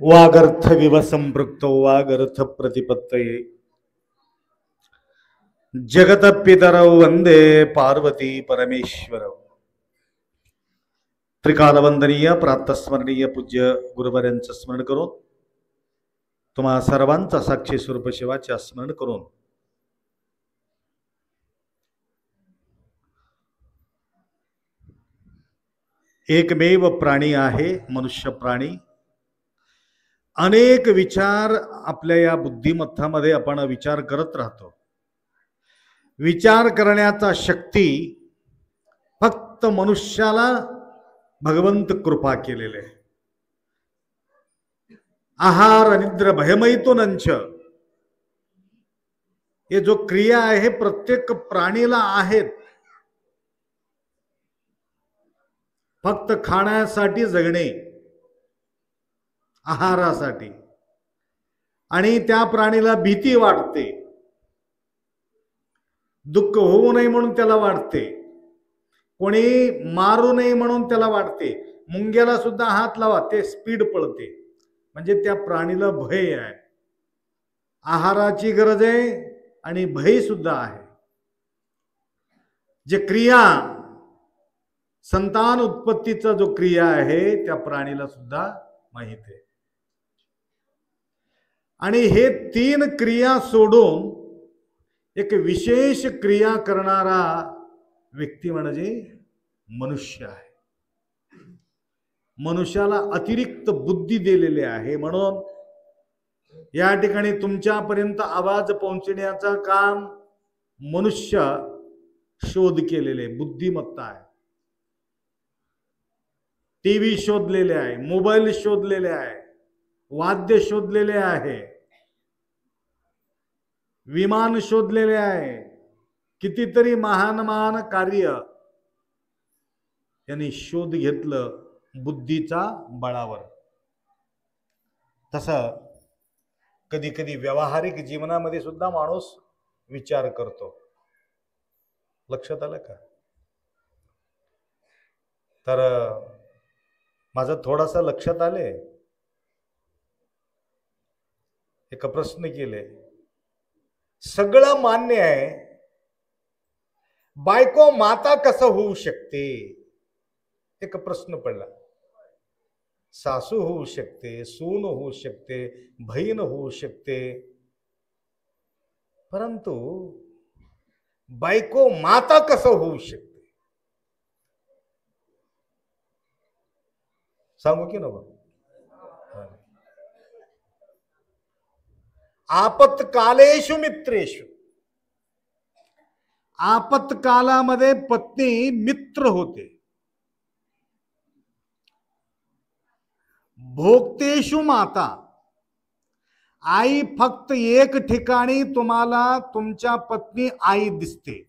वागर्थ विवसंपृक्तो वागर्थ प्रतिपत्तये जगत पितरौ वंदे पार्वती परमेश्वरौ। त्रिकालवंदनीय प्रातस्मरणीय पूज्य गुरुवर्यांचं स्मरण करून तुम्हा सर्वांचा साक्षी स्वरूप शिवाचे स्मरण करून एकमेव प्राणी आहे मनुष्य प्राणी। अनेक विचार आपल्या या बुद्धिमत्तामध्ये आपण विचार करत राहतो। विचार करण्याचा शक्ती फक्त मनुष्याला भगवंत कृपा केलेले आहे। आहार अनिद्र भयमैथुनंच हे जो क्रिया आहे प्रत्येक प्राणीला आहेत। फक्त खाण्यासाठी जगणे, आहारासाठी, आणि त्या प्राणीला भीती वाटते, दुःख होऊ नये म्हणून त्याला वाटते, कोणी मारू नये म्हणून त्याला वाटते। मुंग्याला सुद्धा हात लावा ते स्पीड पळते, म्हणजे त्या प्राणीला भय आहे, आहाराची गरज आहे आणि भय सुद्धा आहे। जे क्रिया संतान उत्पत्तीचा जो क्रिया आहे त्या प्राणीला सुद्धा माहित आहे। आणि हे तीन क्रिया सोडून एक विशेष क्रिया करणारा व्यक्ती म्हणजे मनुष्य आहे। मनुष्याला अतिरिक्त बुद्धी दिलेली आहे, म्हणून या ठिकाणी तुमच्यापर्यंत आवाज पोहोचण्याचा काम मनुष्य शोध केलेले बुद्धिमत्ता आहे। टीव्ही शोधलेले आहे, मोबाईल शोधलेले आहे, वाद्य शोधलेले आहे, विमान शोधलेले आहे, कितीतरी महान महान कार्य यांनी शोध घेतलं बुद्धीचा बळावर। तसं कधी कधी व्यावहारिक जीवनामध्ये सुद्धा माणूस विचार करतो। लक्षात आलं का? तर माझं थोडासा लक्षात आले, एक प्रश्न केले, सगळं मान्य आहे, बायको माता कसं होऊ शकते? एक प्रश्न पडला। सासू होऊ शकते, सून होऊ शकते, बहीण होऊ शकते, परंतु बायको माता कसं होऊ शकते? सांगू की नको? आपत्कालेषु मित्रेषु, आपत्कालामध्ये पत्नी मित्र होते. भोक्तेषु माता, आई फक्त एक ठिकाणी तुम्हाला तुमच्या पत्नी आई दिसते.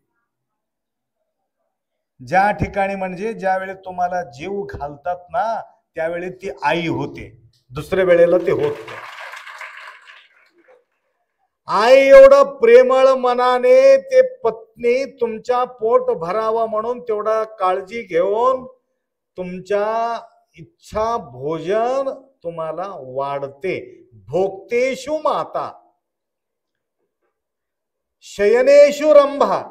ज्या ठिकाणी म्हणजे ज्यावेळी तुम्हाला जीव घालतात ना त्यावेळी ती आई होते, दुसऱ्या वेळेला ते होत नाही. आई एवढं प्रेमळ मनाने ते पत्नी तुमच्या पोट भरावा म्हणून तेवढा काळजी घेऊन तुमच्या इच्छा भोजन तुम्हाला वाढते. भोक्तेषु माता शयनेषु रंभा,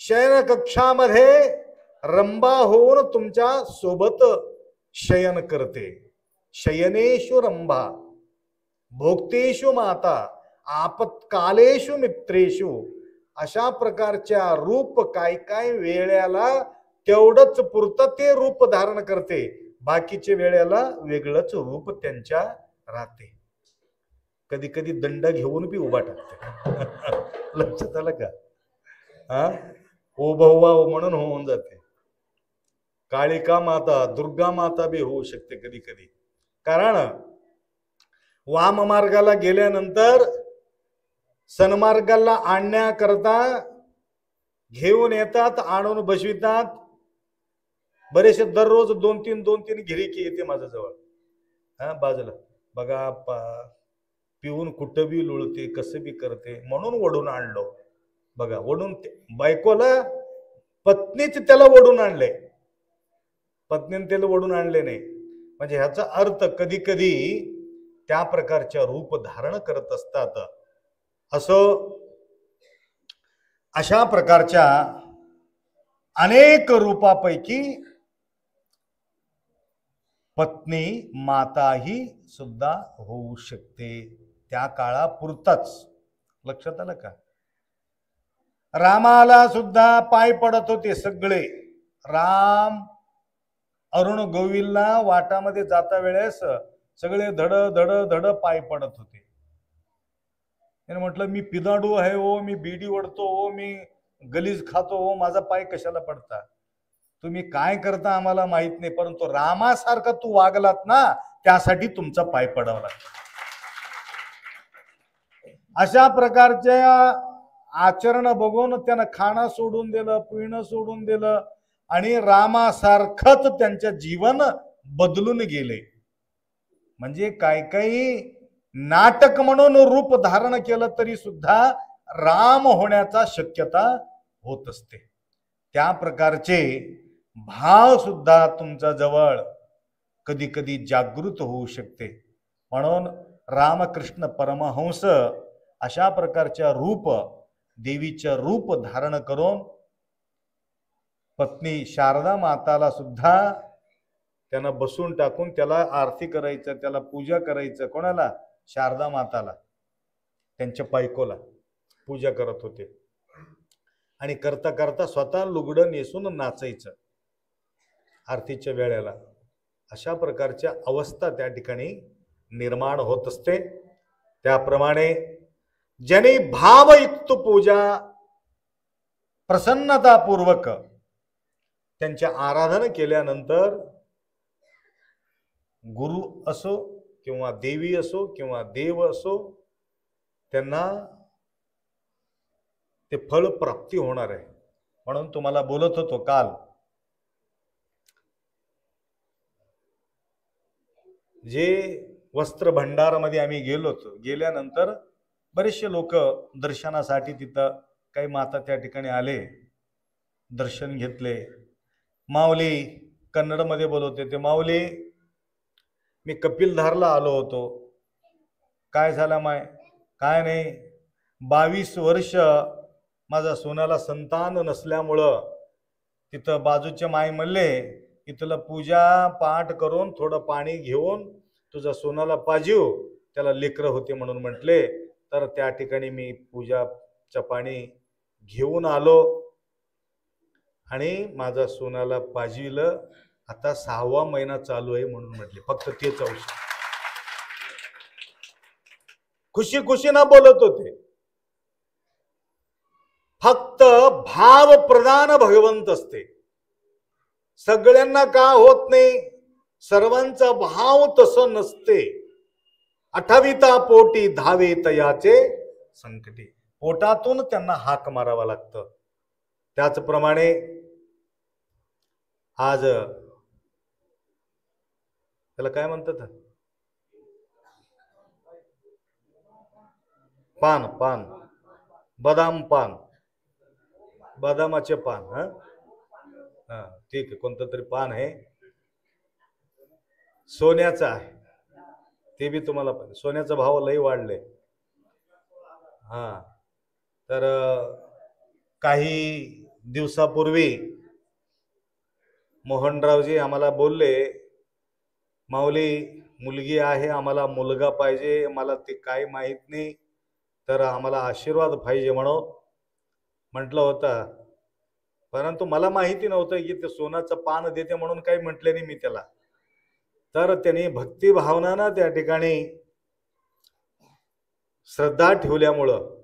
शयन कक्षामध्ये रंभा होऊन तुमच्या सोबत शयन करते. शयनेषु रंभा, भोक्तेषु माता, आपत्कालेषु मित्रेषु. अशा प्रकारच्या रूप काय काय वेळेला तेवढंच पुरतं ते रूप धारण करते, बाकीच्या वेळेला वेगळंच रूप त्यांच्या राहते. कधी कधी दंड घेऊन बी उभा टाकते. लक्षात आलं का? हा, उभा म्हणून होऊन जाते. काळिका माता, दुर्गा माता बी होऊ शकते कधी कधी. कारण वाम मार्गाला गेल्यानंतर सन्मार्गाला आणण्याकरता घेऊन येतात, आणून बसवितात. बरेचसे दररोज 2-3 गिरीकी येते माझ्याजवळ. हा, बाजूला बघा पिऊन कुठं बी लुळते, कसं बी करते, म्हणून ओढून आणलो. बघा, ओढून बायकोला पत्नीच त्याला ओढून आणले, पत्नीने त्याला ओढून आणले नाही. म्हणजे ह्याचा अर्थ कधी कधी त्या प्रकारच्या रूप धारण करत असतात. अशा प्रकारच्या अनेक रूपापैकी पत्नी माताही सुद्धा होऊ शकते, त्या काळापुरताच. लक्षात आलं का? रामाला सुद्धा पाय पडत होते सगळे. राम अरुण गोविलला वाटामध्ये जाता वेळेस सगळे धड धड धड पाय पडत होते. त्याने म्हटलं, मी पिदाडू आहे हो, मी बीडी ओढतो हो, मी गलीज खातो हो, माझा पाय कशाला पडता? तुम्ही काय करता आम्हाला माहित नाही, परंतु रामासारखा तू वागलात ना त्यासाठी तुमचा पाय पडावा लागतो. अशा प्रकारच्या आचरण बघून त्यानं खाणं सोडून दिलं, पिणं सोडून दिलं आणि रामासारखंच त्यांचे जीवन बदलून गेले. म्हणजे काय काही नाटक म्हणून रूप धारण केलं तरी सुद्धा राम होण्याचा शक्यता होत असते. त्या प्रकारचे भाव सुद्धा तुमच्या जवळ कधी कधी जागृत होऊ शकते. म्हणून रामकृष्ण परमहंस अशा प्रकारच्या रूप, देवीचे रूप धारण करून पत्नी शारदा माताला सुद्धा त्यांना बसून टाकून त्याला आरती करायचं, त्याला पूजा करायचं. कोणाला? शारदा माताला, त्यांच्या बायकोला पूजा करत होते. आणि करता करता स्वतः लुगडं नेसून नाचायचं आरतीच्या वेळेला. अशा प्रकारच्या अवस्था त्या ठिकाणी निर्माण होत असते. त्याप्रमाणे ज्याने भावयुक्त पूजा प्रसन्नतापूर्वक त्यांचे आराधन केल्यानंतर गुरु असो किंवा देवी असो किंवा देव असो, त्यांना ते फळ प्राप्ती होणार आहे. म्हणून तुम्हाला बोलत होतो काल, जे वस्त्र भंडारामध्ये आम्ही गेलो होतो, गेल्यानंतर बरेचसे लोक दर्शनासाठी तिथं काही माता त्या ठिकाणी आले, दर्शन घेतले. माऊली कन्नडमध्ये बोलवते ते, माऊली मी कपिलधारला आलो होतो. काय झालं माय? काय नाही, 22 वर्ष माझा सोनाला संतान नसल्यामुळं तिथं बाजूचे माय म्हणले की तुला पूजा पाठ करून थोडं पाणी घेऊन तुझ्या सोनाला पाजीव, त्याला लेकरं होते म्हणून म्हटले. तर त्या ठिकाणी मी पूजाचं पाणी घेऊन आलो आणि माझा सोनाला पाजविलं. आता 6वा महिना चालू आहे म्हणून म्हटले. फक्त तेच औषध. खुशी खुशीनं बोलत होते. फक्त भाव प्रधान भगवंत असते. सगळ्यांना का होत नाही? सर्वांचा भाव तसं नसते. 28 पोटी धावे तयाचे संकटी. पोटातून त्यांना हाक मारावा लागतं. त्याचप्रमाणे आज त्याला काय म्हणतात? पान पान बदाम पान, बदामाचे पान. हा ठीक आहे, कोणतं तरी पान आहे, सोन्याचं आहे. ते बी तुम्हाला सोन्याचा भाव लई वाढले. हा तर काही दिवसापूर्वी मोहनरावजी आम्हाला बोलले, माऊली मुलगी आहे, आम्हाला मुलगा पाहिजे, मला ते काय माहित नाही, तर आम्हाला आशीर्वाद पाहिजे म्हणून म्हटलं होतं. परंतु मला माहिती नव्हतं की ते सोन्याचं पान देते म्हणून काही म्हटले नाही मी त्याला. तर त्यांनी भक्तिभावनानं त्या ठिकाणी श्रद्धा ठेवल्यामुळं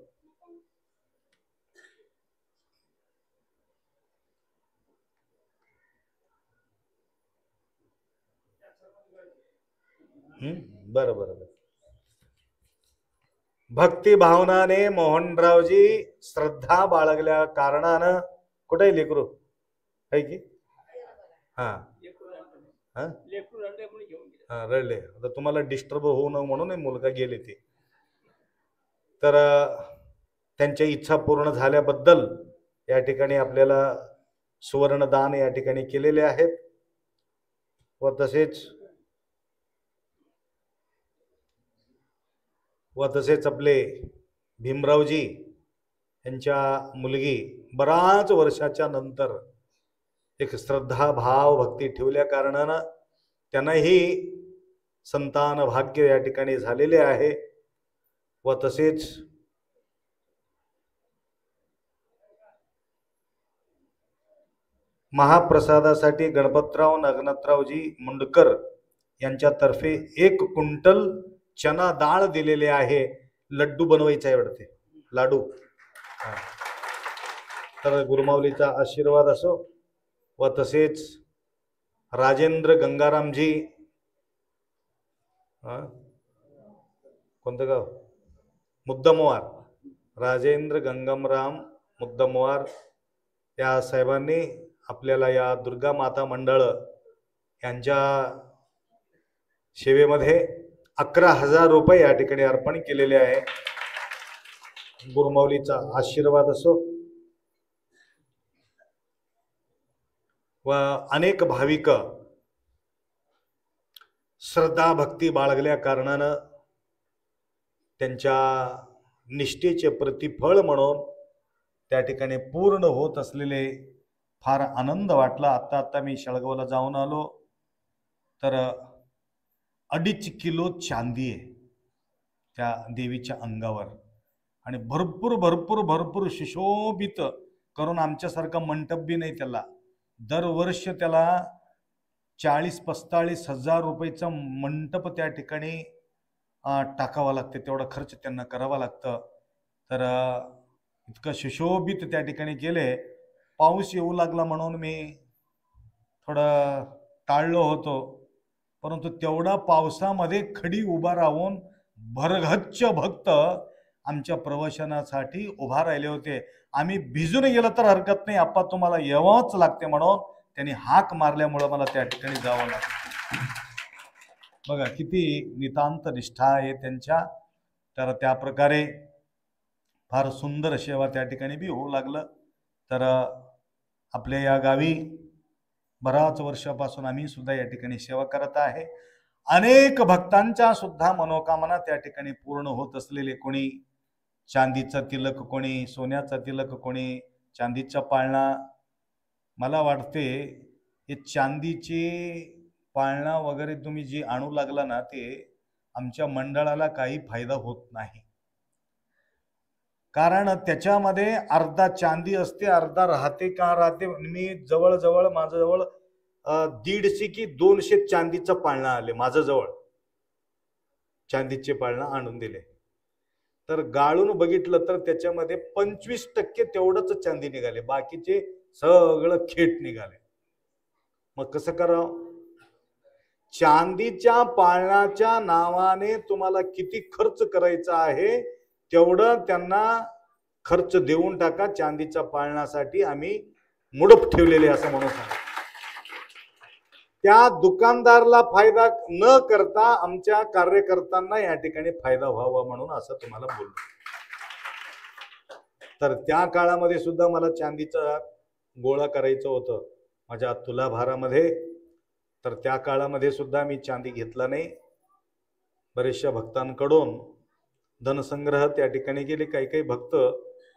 बरं बरं बरं भक्तिभावनाने मोहनरावजी श्रद्धा बाळगल्या कारणानं, कुठे लेकरू आहे की हा हा रडले, आता तुम्हाला डिस्टर्ब होऊ नये म्हणून मुलगा गेले ते. तर त्यांच्या इच्छा पूर्ण झाल्याबद्दल या ठिकाणी आपल्याला सुवर्णदान या ठिकाणी केलेले आहेत. व तसेच आपले भीमरावजी यांच्या मुलगी बराच वर्षाच्या नंतर एक श्रद्धा भाव भक्ती ठेवल्या कारणानं त्यांनाही संतान भाग्य या ठिकाणी झालेले आहे. व तसेच महाप्रसादासाठी गणपतराव नागनाथरावजी मुंडकर यांच्यातर्फे 1 क्विंटल चना डाळ दिलेले आहे. लड्डू बनवायचा आहे वाटते, लाडू. तर गुरुमाऊलीचा आशीर्वाद असो. व तसेच राजेंद्र गंगारामजी, कोणतं गाव? मुद्दमवार. राजेंद्र गंगाराम मुद्दमवार या साहेबांनी आपल्याला या दुर्गा माता मंडळ यांच्या सेवेमध्ये 11,000 रुपये या ठिकाणी अर्पण केलेले आहे. गुरुमाऊलीचा आशीर्वाद असो. व अनेक भाविक श्रद्धा भक्ती बाळगल्या कारणानं त्यांच्या निष्ठेचे प्रतिफळ म्हणून त्या ठिकाणी पूर्ण होत असलेले फार आनंद वाटला. आता मी शेळगावला जाऊन आलो, तर 2.5 किलो चांदी आहे त्या देवीच्या अंगावर, आणि भरपूर भरपूर भरपूर सुशोभित करून, आमच्यासारखा मंटप बी नाही त्याला. दरवर्ष त्याला 40-45 हजार रुपयेचा मंटप त्या ठिकाणी टाकावा लागते, तेवढा खर्च त्यांना करावा लागतं. तर इतकं सुशोभित त्या ठिकाणी केले. पाऊस येऊ लागला म्हणून मी थोडं टाळलो होतो, परंतु तेवढा पावसामध्ये खडी उभा राहून भरगच्च भक्त आमच्या प्रवचनासाठी उभा राहिले होते. आम्ही भिजून गेलं तर हरकत नाही, आप्पा तुम्हाला यावंच लागते म्हणून त्यांनी हाक मारल्यामुळं मला त्या ठिकाणी जावं लागतं. बघा किती नितांत निष्ठा आहे त्यांच्या. तर त्या प्रकारे फार सुंदर सेवा त्या ठिकाणी बी होऊ लागलं. तर आपल्या या गावी बराच वर्षापासून आम्ही सुद्धा या ठिकाणी सेवा करत आहे. अनेक भक्तांच्या सुद्धा मनोकामना त्या ठिकाणी पूर्ण होत असलेले, कोणी चांदीचा तिलक, कोणी सोन्याचा तिलक, कोणी चांदीचा पाळणा. मला वाटते हे चांदीचे पाळणा वगैरे तुम्ही जी आणू लागला ना, ते आमच्या मंडळाला काही फायदा होत नाही. कारण त्याच्यामध्ये अर्धा चांदी असते, अर्धा राहते. का राहते? मी जवळजवळ माझ्याजवळ 150 की 200 चांदीचं पाळणा आले माझ्याजवळ, चांदीचे पाळणा आणून दिले. तर गाळून बघितलं तर त्याच्यामध्ये 25% तेवढंच चांदी निघाले, बाकीचे सगळं खेट निघाले. मग कसं करावं? चांदीच्या पाळण्याच्या नावाने तुम्हाला किती खर्च करायचा आहे तेवढं त्यांना खर्च देऊन टाका. चांदीच्या पाळण्यासाठी आम्ही मुडप ठेवलेले असं म्हणून सांगा. त्या दुकानदारला फायदा न करता आमच्या कार्यकर्त्यांना या ठिकाणी फायदा व्हावा म्हणून असं तुम्हाला बोललो. तर त्या काळामध्ये सुद्धा मला चांदीचा गोळा करायचं होतं माझ्या तुलाभारामध्ये. तर त्या काळामध्ये सुद्धा मी चांदी घेतला नाही. बरेचशा भक्तांकडून धनसंग्रह त्या ठिकाणी गेले. काही काही भक्त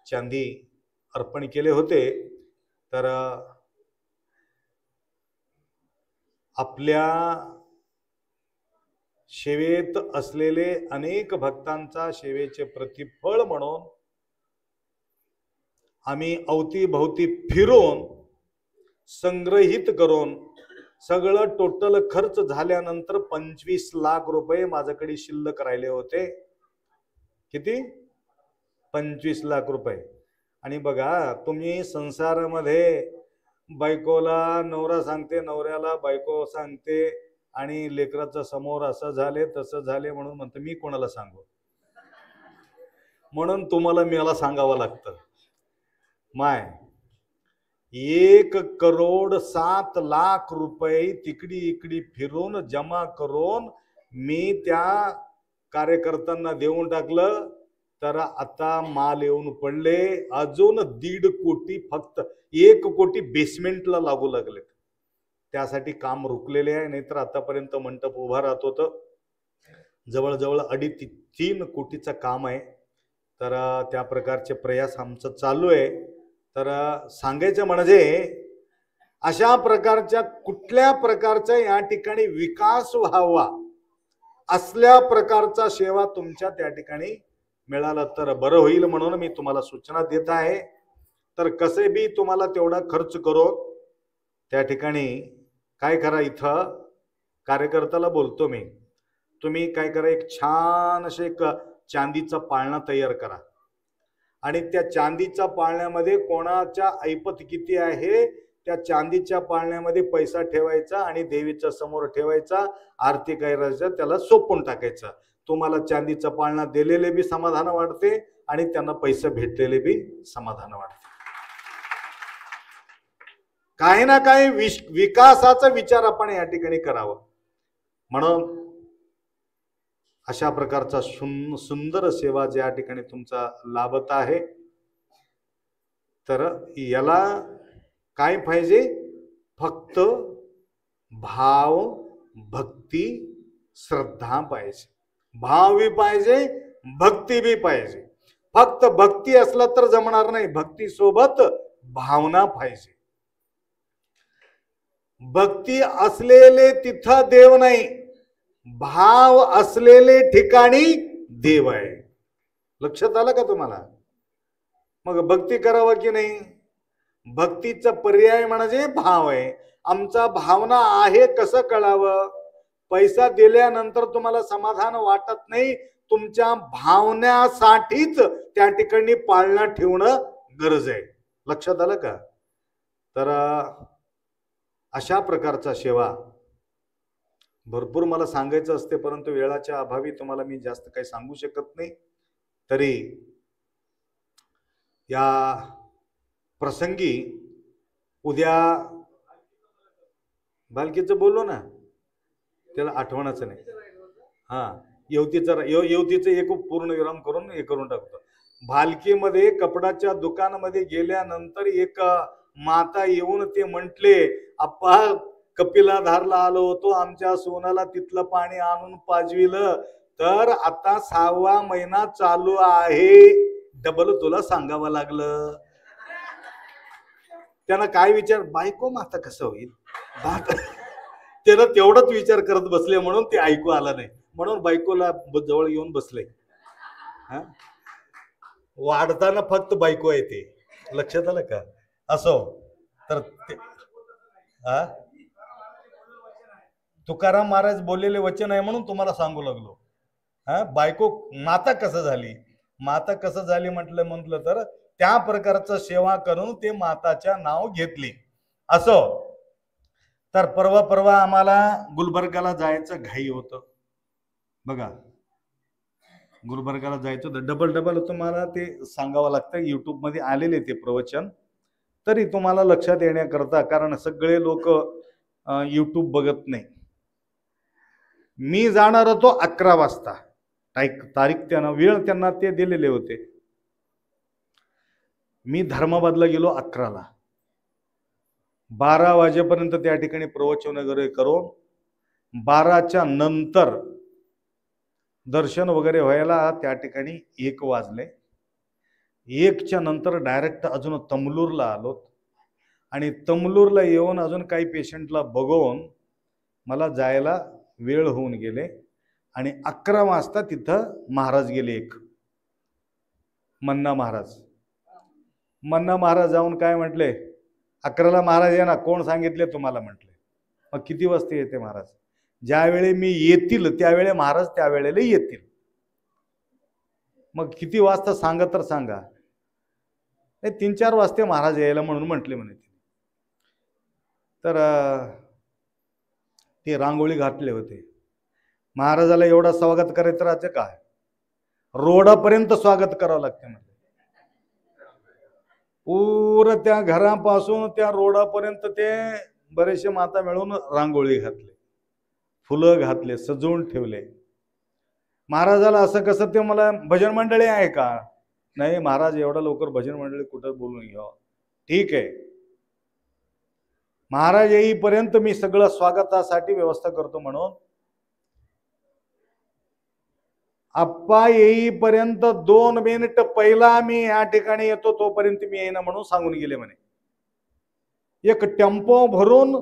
चांदी अर्पण केले होते. तर आपल्या सेवेत असलेले अनेक भक्तांचा सेवेचे प्रतिफळ म्हणून आम्ही अवतीभवती फिरून संग्रहित करून सगळं टोटल खर्च झाल्यानंतर 25 लाख रुपये माझ्याकडे शिल्लक राहिले होते. किती? 25 लाख रुपये. आणि बघा, तुम्ही संसारामध्ये बायकोला नवरा सांगते, नवऱ्याला बायको सांगते, आणि लेकराचं समोर असं झाले तसं झाले म्हणून म्हणते मी कोणाला सांगू, म्हणून तुम्हाला मला सांगावं लागतं. माय 1,07,00,000 रुपये तिकडी इकडी फिरून जमा करून मी त्या कार्यकर्त्यांना देऊन टाकलं. तर आता माल येऊन पडले अजून 1.5 कोटी, फक्त 1 कोटी बेसमेंटला लागू लागले. त्यासाठी काम रुकलेले आहे. नाहीतर आतापर्यंत मंडप उभा राहत होतं. जवळजवळ 2.5-3 कोटीचं काम आहे. तर त्या प्रकारचे प्रयास आमचं चालू आहे. तर सांगायचं म्हणजे अशा प्रकारच्या कुठल्या प्रकारचा या ठिकाणी विकास व्हावा असल्या प्रकारचा सेवा तुमच्या त्या ठिकाणी मिळाला तर बरं होईल म्हणून मी तुम्हाला सूचना देत आहे. तर कसे बी तुम्हाला तेवढा खर्च करो. त्या ठिकाणी काय करा, इथं कार्यकर्त्याला बोलतो मी, तुम्ही काय करा, एक छान असे एक चांदीचा पाळणा तयार करा. आणि त्या चांदीच्या पाळण्यामध्ये कोणाच्या ऐपत किती आहे त्या चांदीच्या पाळण्यामध्ये पैसा ठेवायचा आणि देवीच्या समोर ठेवायचा, आरती करायचं, त्याला सोपून टाकायचं. तुम्हाला चांदीचा पाळणा दिलेले बी समाधान वाटते आणि त्यांना पैसे भेटलेले बी समाधान वाटते. काही ना काही विकासाचा विचार आपण या ठिकाणी करावा. म्हणून अशा प्रकारचा सुंदर सेवा ज्या ठिकाणी तुमचा लाभत आहे. तर याला काय पाहिजे? फक्त भाव, भक्ती, श्रद्धा पाहिजे. भाव बी पाहिजे, भक्ती बी पाहिजे. फक्त भक्ती असला तर जमणार नाही, भक्ती सोबत भावना पाहिजे. भक्ती असलेले तिथं देव नाही, भाव असलेले ठिकाणी देव आहे. लक्षात आलं का तुम्हाला? मग भक्ती करावं की नाही? भक्तीचा पर्याय म्हणजे भाव आहे. आमचा भावना आहे कसं कळावं? पैसा दिल्यानंतर तुम्हाला समाधान वाटत नाही, तुमच्या भावनासाठीच त्या ठिकाणी पाळणा ठेवणं गरज आहे. लक्षात आलं का? तर अशा प्रकारचा सेवा भरपूर मला सांगायचं असते, परंतु वेळाच्या अभावी तुम्हाला मी जास्त काही सांगू शकत नाही. तरी या प्रसंगी उद्या बालकीचं बोललो ना, त्याला आठवणच नाही. येवतीचं एक पूर्ण विराम करून हे करून टाकतो. भालकीमध्ये कपडाच्या दुकानामध्ये गेल्यानंतर एक माता येऊन ते म्हटले, आप्पा कपिलाधारला आलो होतो, आमच्या सोनाला तिथलं पाणी आणून पाजविलं, तर आता 6वा महिना चालू आहे, डबल तुला सांगावं लागलं. त्यांना काय विचार, बायको माता कसं होईल? त्यानं तेवढाच विचार करत बसले म्हणून ते ऐकू आलं नाही, म्हणून बायकोला जवळ येऊन बसले. वाढताना फक्त बायको आहे ते, लक्षात आलं का? असो. तर तुकाराम महाराज बोललेले वचन आहे म्हणून तुम्हाला सांगू लागलो. बायको माता कसं झाली? माता कसं झाली म्हटलं तर त्या प्रकारचं सेवा करून ते माताच्या नाव घेतली. असो, तर परवा आम्हाला गुलबर्गाला जायचं घाई होतं. बघा, गुलबर्गाला जायचं तर डबल तुम्हाला ते सांगावं लागतं. युट्यूब मध्ये आलेले ते प्रवचन, तरी तुम्हाला लक्षात येण्याकरता, कारण सगळे लोक युट्यूब बघत नाही. मी जाणार होतो 11 वाजता, तारीख त्यांना, वेळ त्यांना ते दिलेले होते. मी धर्माबादला गेलो 11ला. 12 वाजेपर्यंत त्या ठिकाणी प्रवचन वगैरे करून 12च्या नंतर दर्शन वगैरे व्हायला त्या ठिकाणी 1 वाजले. 1च्या नंतर डायरेक्ट अजून तमलूरला आलो आणि तमलूरला येऊन अजून काही पेशंटला बघून मला जायला वेळ होऊन गेले आणि 11 वाजता तिथं महाराज गेले. एक मन्ना महाराज जाऊन काय म्हटले, 11ला महाराज आहे ना, कोण सांगितले तुम्हाला म्हटले. मग किती वाजता येते महाराज? ज्यावेळी मी येतील त्यावेळी महाराज त्यावेळेला येतील. मग किती वाजता सांगा तर सांगा. 3-4 वाजता महाराज यायला म्हणून म्हटले म्हणे. तर ते रांगोळी घातले होते. महाराजाला एवढा स्वागत करायचं राहायचं काय, रोडापर्यंत स्वागत करावं लागते म्हणजे. पूर्ण त्या घरापासून त्या रोडापर्यंत ते बरेचसे माता मिळून रांगोळी घातले, फुलं घातले, सजवून ठेवले. महाराजाला असं कसं, ते मला भजन मंडळी आहे का? नाही महाराज, एवढा लवकर भजन मंडळी कुठं बोलून घ्यावं. ठीक आहे, महाराज येईपर्यंत मी सगळं स्वागतासाठी व्यवस्था करतो म्हणून आप्पा येईपर्यंत 2 मिनिट पहिला मी या ठिकाणी येतो, तोपर्यंत मी येईना म्हणून सांगून गेले म्हणे. एक टेम्पो भरून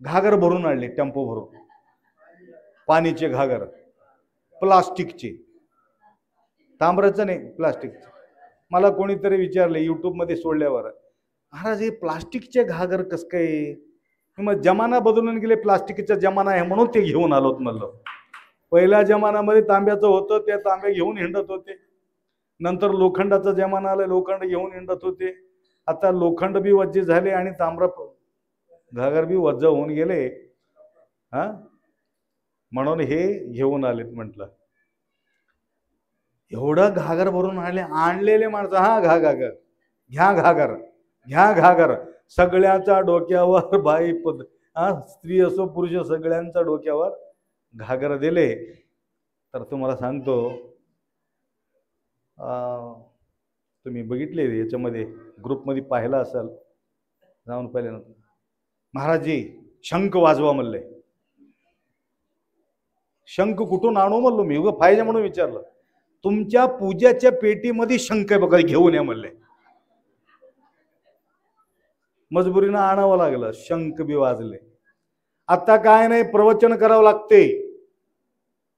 घागर भरून आणले, टेम्पो भरून पाणीचे घागर, प्लास्टिकचे, तांब्याचं नाही, प्लास्टिकचे. मला कोणीतरी विचारले युट्यूब मध्ये सोडल्यावर, महाराज हे प्लास्टिकचे घागर कस काय? मग जमाना बदलून गेले, प्लास्टिकचा जमाना आहे म्हणून ते घेऊन आलोत म्हणलं. पहिल्या जमान्यामध्ये तांब्याचं होतं, ते तांबे घेऊन हिंडत होते. नंतर लोखंडाचा जमाना आला, लोखंड घेऊन हिंडत होते. आता लोखंड बी वज्जे झाले आणि तांब्या घागर बी वज्ज होऊन गेले. हा, म्हणून हे घेऊन आलेत म्हटलं. एवढं घागर भरून आणलेले माणसं, हा घागर घ्या, घागर सगळ्याच्या डोक्यावर, बाई स्त्री असो पुरुष सगळ्यांच्या डोक्यावर घागर दिले. तर तुम्हाला सांगतो, तुम्ही बघितले याच्यामध्ये ग्रुपमध्ये पाहिलं असेल, जाऊन पाहिल्यानंतर महाराजजी शंख वाजवा म्हणले. शंख कुठून आणू म्हणलो मी, उगा पाहिजे म्हणून विचारलं. तुमच्या पूजाच्या पेटीमध्ये शंख आहे बघा, घेऊन या म्हणले. मजबुरीनं आणावं लागलं, शंख बी वाजले. आता काय नाही, प्रवचन करावं लागते.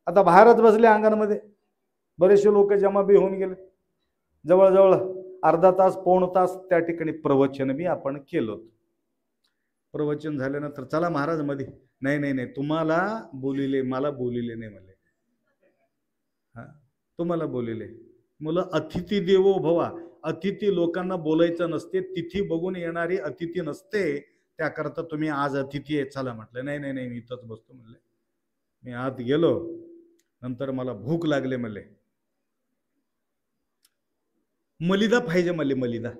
आता बाहेरच बसले अंगणामध्ये, बरेचसे लोक जमा बी होऊन गेले. जवळजवळ अर्धा तास, 1.25 तास त्या ठिकाणी प्रवचन बी आपण केलं. प्रवचन झाल्यानंतर चला महाराज मध्ये, नाही तुम्हाला बोलिले, मला बोलिले नाही म्हणले. हा, तुम्हाला बोलिले. मुलं अतिथी देवो भवा, अतिथी लोकांना बोलायचं नसते, तिथी बघून येणारी अतिथी नसते, त्याकरता तुम्ही आज अतिथी आहे चला म्हटलं. नाही मी इथंच बसतो म्हणले. मी आत गेलो, नंतर मला भूक लागले म्हणले. मलिदा पाहिजे म्हणले, मलिदा.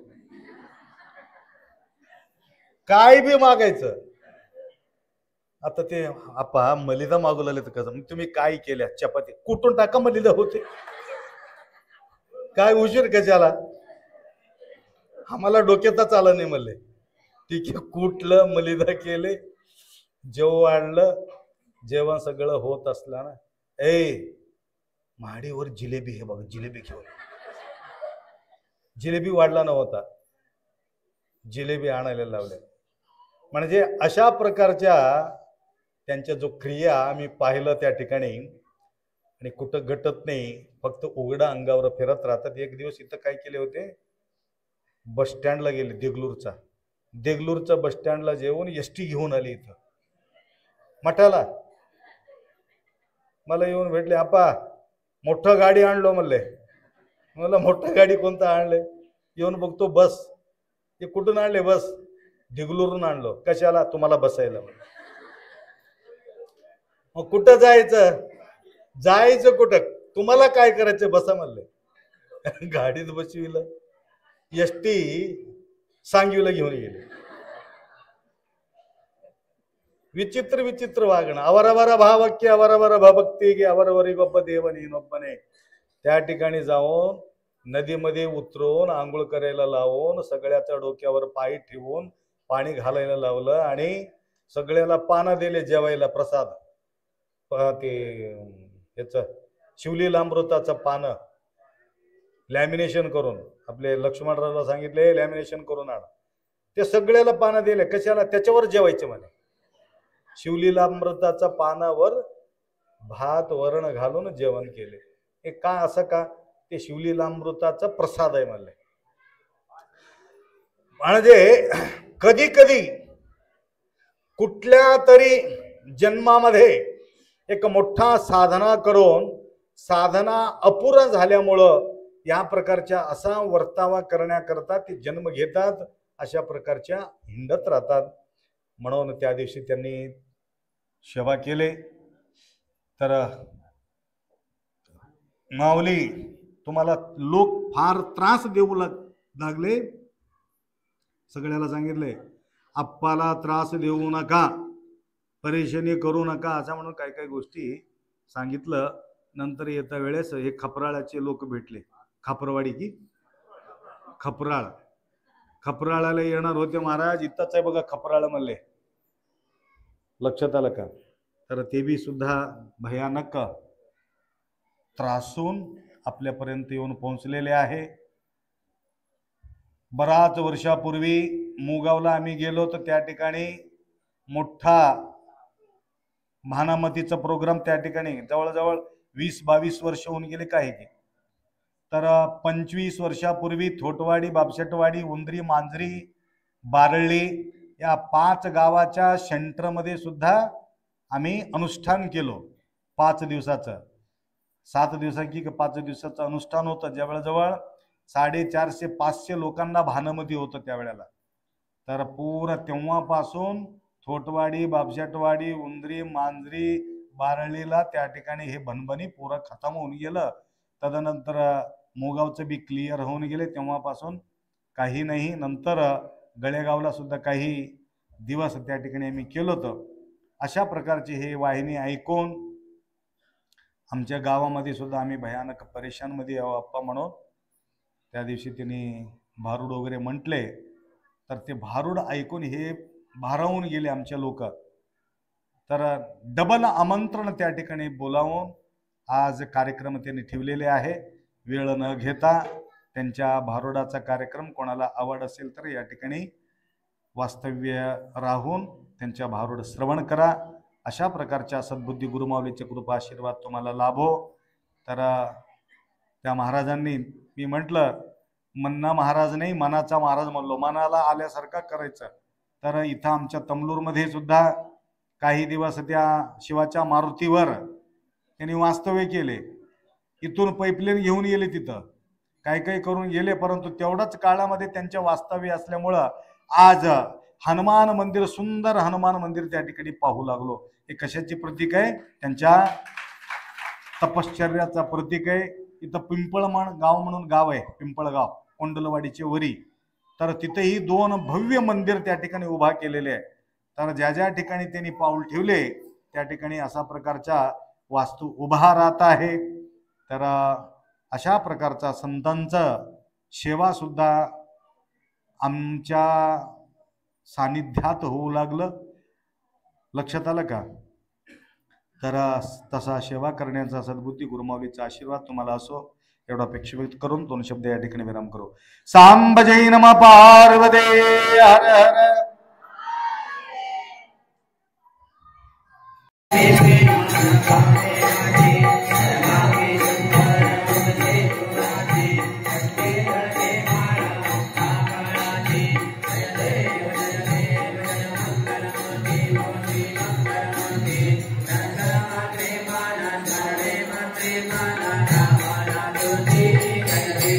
काय बी मागायचं. आता ते आपा मलिदा मागू लागले तर कसं, तुम्ही काय केल्या? चपाती कुठून टाका, मलिदा होते. काय उशीर कशाला? आम्हाला डोक्यातच आलं नाही म्हणले. ठीक आहे, कुठलं मलिदा केले, जेव वाढलं, जेवण सगळं होत असलं ना, महाडीवर जिलेबी हे बघ, जिलेबी घेऊन. जिलेबी वाढला नव्हता, जिलेबी आणायला लावले. म्हणजे अशा प्रकारच्या त्यांच्या जो क्रिया आम्ही पाहिलं त्या ठिकाणी. आणि कुठं घटत नाही, फक्त उघडा अंगावर फिरत राहतात. एक दिवस इथं काय केले होते, बस स्टँडला गेले, देगलूरच्या बस स्टँडला जेवून एसटी घेऊन आली इथं मठाला. मला येऊन भेटले, आपा मोठं गाडी आणलो म्हणले. मला मोठं गाडी कोणतं आणलंय? येऊन बघतो बस. ते कुठून आणले? बस ढिगलूरून आणलो. कशाला? तुम्हाला बसायला. मग कुठं जायचं? जायचं कुठं? तुम्हाला काय करायचं? बसा म्हणले. गाडीत बसविलं. एसटी सांगवीला घेऊन गेले. विचित्र विचित्र वागणं. ಅವರವರ ಭಾವಕ್ಕೆ ಅವರವರ ಭಕ್ತಿಗೆ ಅವರವರಿಗೊಬ್ಬ ದೇವनीनೊಬ್ಬನೇ. त्या ठिकाणी जाऊन नदीमध्ये उतरून आंघोळ करायला लावून सगळ्याच्या डोक्यावर पाय ठेवून पाणी घालायला लावलं आणि सगळ्याला पानं दिले जेवायला प्रसाद. ते ह्याचं शिवलीलामृताचं पानं लॅमिनेशन करून आपले लक्ष्मणरावला सांगितले लॅमिनेशन करून आण. ते सगळ्याला पानं दिले. कशाला? त्याच्यावर जेवायचे म्हणे. शिवलीलामृताच्या पानावर भात वरण घालून जेवण केले. हे का? असं का? ते शिवलीलामृताचा प्रसाद आहे म्हणले. म्हणजे कधी कधी कुठल्या तरी जन्मामध्ये एक मोठा साधना करून साधना अपुरा झाल्यामुळं या प्रकारच्या असा वर्तावा करण्याकरता ते जन्म घेतात. अशा प्रकारच्या हिंडत राहतात. म्हणून त्या दिवशी त्यांनी सेवा केले. तर माऊली तुम्हाला लोक फार त्रास देऊ लागले. सगळ्याला सांगितले आप्पाला त्रास देऊ नका, परेशानी करू नका असं म्हणून काय काय गोष्टी सांगितलं. नंतर येता वेळेस हे खपराळाचे लोक भेटले. खापरवाडी की खपराळ, खपराळाला येणार होते. महाराज इथंच आहे बघा खपराळ म्हणले. लक्षात आलं का? तर ते बी सुद्धा भयानक त्रासून आपल्यापर्यंत येऊन पोहोचलेले आहे. बराच वर्षापूर्वी मुगावला आम्ही गेलो तर त्या ठिकाणी मोठा भानामतीचा प्रोग्राम त्या ठिकाणी जवळजवळ 20-22 वर्ष होऊन गेले काय की. तर 25 वर्षापूर्वी थोटवाडी, बापशेटवाडी, उंदरी, मांजरी, बारळी या 5 गावाच्या सेंटरमध्ये सुद्धा आम्ही अनुष्ठान केलो. 5 दिवसाचं, 7 दिवसाची की 5 दिवसाचं अनुष्ठान होतं. जवळजवळ 450-500 लोकांना भानमती होतं त्यावेळेला. तर पूर्ण तेव्हापासून थोटवाडी, बापशेटवाडी, उंदरी, मांजरी, बारळीला त्या ठिकाणी हे भनभनी पुरं खतम होऊन गेलं. तदनंतर मुगावचं बी क्लिअर होऊन गेले. तेव्हापासून काही नाही. नंतर गळेगावला सुद्धा काही दिवस त्या ठिकाणी आम्ही केलं होतं. अशा प्रकारची हे वाहिनी ऐकून आमच्या गावामध्ये सुद्धा आम्ही भयानक परेशानमध्ये यावं अप्पा म्हणून त्या दिवशी त्यांनी भारूड वगैरे म्हटले. तर ते भारूड ऐकून हे भारावून गेले आमचे लोक. तर डबल आमंत्रण त्या ठिकाणी बोलावून आज कार्यक्रम त्यांनी ठेवलेले आहे. वेळ न घेता त्यांच्या भारुडाचा कार्यक्रम कोणाला आवड असेल तर या ठिकाणी वास्तव्य राहून त्यांच्या भारुड श्रवण करा. अशा प्रकारच्या सद्बुद्धी गुरुमाऊलीचे कृपा आशीर्वाद तुम्हाला लाभो. तर त्या महाराजांनी मी म्हटलं मन्ना महाराज नाही मनाचा महाराज म्हणलो. मनाला आल्यासारखा करायचं. तर इथं आमच्या तमलूरमध्ये सुद्धा काही दिवस त्या शिवाच्या मारुतीवर त्यांनी वास्तव्य केले. इथून पाईपलाईन घेऊन गेले, तिथं काय काय करून गेले. परंतु तेवढाच काळामध्ये त्यांच्या वास्तव्य असल्यामुळं आज हनुमान मंदिर, सुंदर हनुमान मंदिर त्या ठिकाणी पाहू लागलो. हे कशाचे प्रतीक आहे? त्यांच्या तपश्चर्याचा प्रतीक आहे. इथं पिंपळमण गाव म्हणून गाव आहे, पिंपळगाव कोंडलवाडीचे वरी. तर तिथेही 2 भव्य मंदिर त्या ठिकाणी उभा केलेले आहे. तर ज्या ज्या ठिकाणी त्यांनी पाऊल ठेवले त्या ठिकाणी अशा प्रकारचा वास्तू उभा राहत आहे. तर अशा प्रकारचा संतांचं सेवा सुद्धा आमच्या सानिध्यात होऊ लागलं. लक्षात आलं का? तर तसा सेवा करण्याचा सद्बुद्धी गुरुमाऊलीचा आशीर्वाद तुम्हाला असो एवढा अपेक्षा व्यक्त करून 2 शब्द या ठिकाणी विराम करू. सांब जय नमः पार्वते हर हर. Jai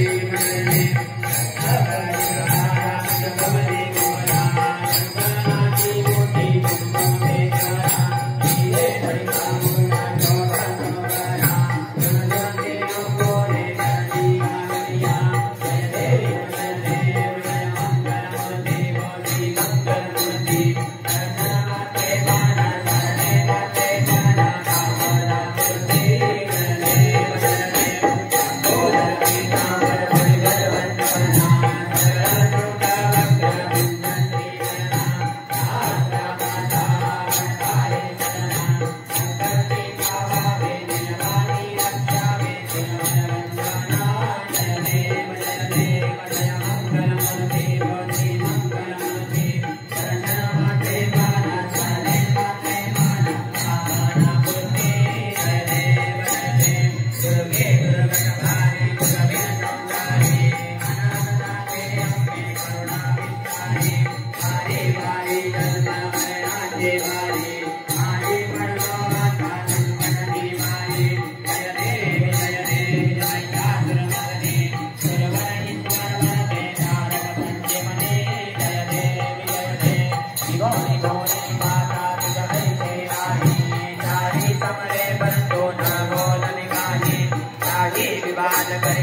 Namaste.